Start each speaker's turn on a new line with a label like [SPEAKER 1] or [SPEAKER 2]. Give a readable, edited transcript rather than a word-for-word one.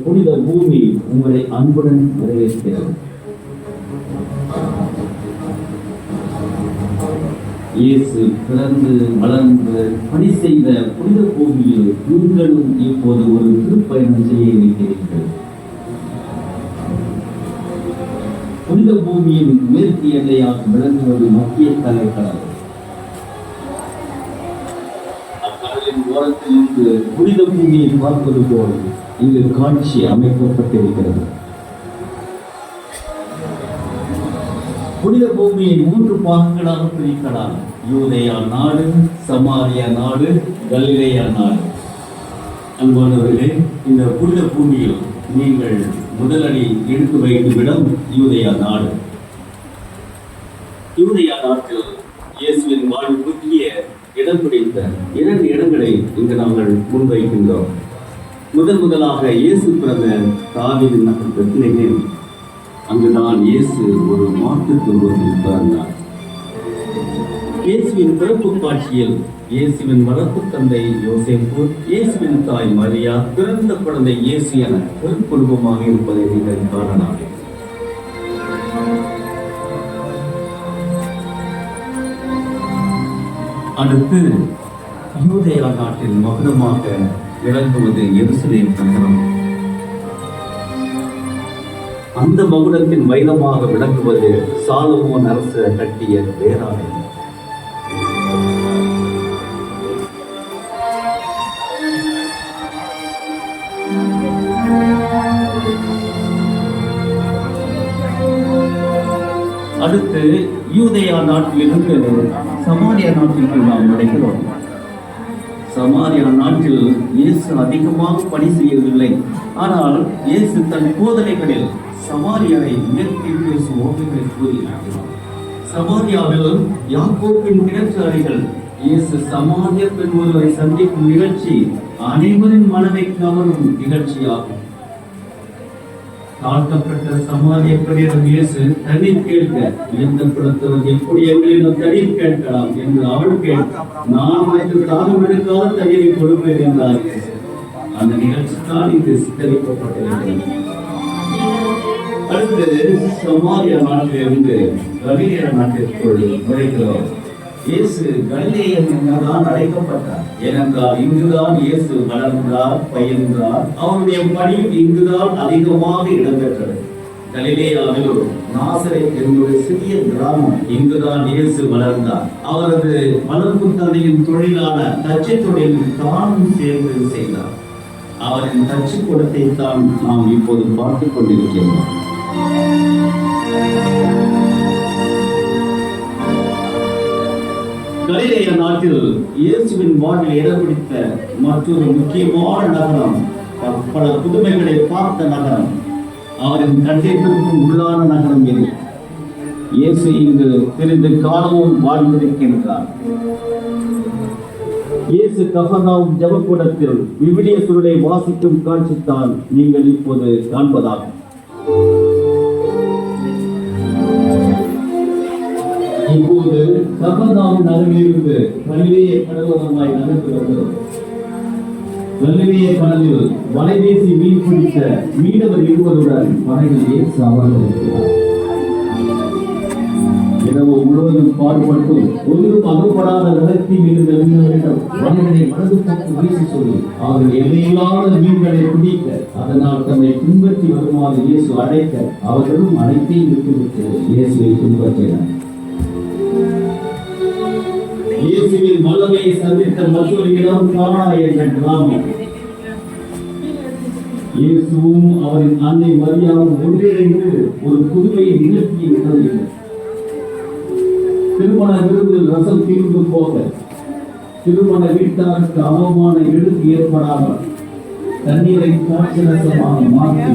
[SPEAKER 1] புனித பூமி உங்களை அன்புடன் வரவேற்கிறது. இயேசு பிறந்து வளர்ந்து பணி செய்த புனித பூமியில் நீங்களும் இப்போது ஒரு திருப்பயணம் செய்ய இருக்கிறீர்கள். புனித பூமியின் மேற்கு எல்லையாக விளங்குவது மத்திய தலைக்கடல். அக்கடலின் ஓரத்தில் இருந்து புனித பூமியை பார்ப்பது போல் இங்கு காட்சி அமைக்கப்பட்டிருக்கிறது. புனித பூமியை 3 பாகங்களாக பிரிக்கலாம். யூதேயா நாடு, சமாரியா நாடு, கலிலேயா நாடு. அன்பானவர்களே, இந்த புனித பூமியில் நீங்கள் முதலடி எடுத்து வைக்கும் இடம் யூதேயா நாடு. யூதேயா நாட்டில் இயேசுவின் வாழ்வு முக்கிய இடம் பிடித்த 2 இடங்களை இங்கு நாங்கள் முன்வைக்கின்றோம். முதலாக இயேசு பிறந்த தாவீதின் நகர் பெத்லகேம். அங்குதான் இயேசு ஒரு மாட்டுத் தொழுவத்தில் பிறந்தார். இயேசுவின் பிறப்பு காட்சியில் இயேசுவின் வளர்ப்பு தந்தை யோசேப்பு, இயேசுவின் தாய் மரியா, பிறந்த குழந்தை இயேசு என ஒரு குடும்பமாக இருப்பதை நீங்கள் காணலாம். அடுத்து யூதேயா நாட்டில் மகுடமாக விளங்குவது எருசலேம் நகரம். அந்த மகுடத்தின் வைரமாக விளங்குவது சாலமோன் அரசர் கட்டிய பேராலயம். அடுத்து யூதேயா நாட்டிலிருந்து சமாரியா நாட்டிற்கு நாம் நுழைகிறோம். சமாரியா நாட்டில் இயேசு அதிகமாக பணி செய்யவில்லை. ஆனால் இயேசு தன் போதனைகளில் சமாரியாவை உயர்த்தி பேசும் ஓமைகளை கூறினார். சமாரியாவில் யாக்கோபின் கிணற்று அறைகள். இயேசு சமாரிய பெண் ஒருவரை சந்திக்கும் நிகழ்ச்சி அனைவரின் மனதை கவரும் நிகழ்ச்சியாகும். தாழ்த்தப்பட்ட சமாரிய பெண்ணிடம் இயேசு தண்ணீர் கேட்க, எந்த குலத்தவர் எப்படி எங்களிடம் தண்ணீர் கேட்கலாம் என்று அவள் கேட்க, நான் எனக்கு தாகம் எடுக்காத தண்ணீரை கொடுப்பேன் என்றார். அந்த நிகழ்ச்சி தான் இங்கு சித்தரிக்கப்பட்டிருக்கிறது. அடுத்து சமாரியா நாட்டிலிருந்து கலிலேயா நாட்டிற்குள் நுழைகிறோம். இயேசு கலிலேயன் என்றுதான் அழைக்கப்பட்டார். ஏனென்றால் இங்குதான் இயேசு வளர்ந்தார், பயின்றார். அவருடைய பணி இங்குதான் அதிகமாக இடம்பெற்றது. கலிலேயாவில் நாசரேத் என்பது சிறிய கிராமம். இங்குதான் இயேசு வளர்ந்தார். அவரது வளர்ப்பு தந்தையின் தொழிலான தச்சு தொழிலில் தானும் சேர்ந்து செய்தார். அவரின் தச்சு கூடத்தை தான் நாம் இப்போது பார்த்துக் கொண்டிருக்கிறோம். கலிலேயா நாட்டில் இயேசுவின் வாழ்வில் இடம் பிடித்த மற்றொரு முக்கியமான நகரம், பல புதுமைகளை பார்த்த நகரம், அவரின் கண்டிப்பிற்கும் உள்ளான நகரம் இது. இயேசு இங்கு சிறிது காலமும் வாழ்ந்திருக்கின்றார். இயேசு கபர்நகூம் ஜெபக்கூடத்தில் விவிலிய சுருளை வாசிக்கும் காட்சித்தான் நீங்கள் இப்போது காண்பதாகும். இப்போது கபர்நகூம் நகரிலிருந்து கலிலேய கடலோரமாய் நகர்ந்து வருகிறோம். கலிலேய கடலில் வலைவீசி மீன் பிடித்த மீனவர் இருவருடன் படகில் இயேசு அமர்ந்திருக்கிறார். இரவு முழுவதும் பாடுபட்டு ஒன்றும் அகப்படாத நிலத்தில் இருந்த மீனவரிடம் வலைகளை வலது பக்கம் வீசி சொல்லி அவர்கள் எல்லையில்லாத மீன்களை பிடிக்க, அதனால் தன்னை பின்பற்றி வருமாறு இயேசு அழைக்க, அவர்களும் அனைத்தையும் விட்டுவிட்டு இயேசுவை பின்பற்றினர். இயேசுவின் வல்லமையை சந்தித்த மற்றொரு இடம் கானா என்ற கிராமம். இயேசுவும் அவரின் அன்னை மரியாவும் ஒன்றிணைந்து ஒரு புதுமையை நிகழ்த்திய இடம் இது. திருமண விருந்தில் ரசம் தீர்ந்து போக, திருமண வீட்டாருக்கு அவமான இழுக்கு ஏற்படாமல் தண்ணீரை காட்சி ரசமாக மாற்றி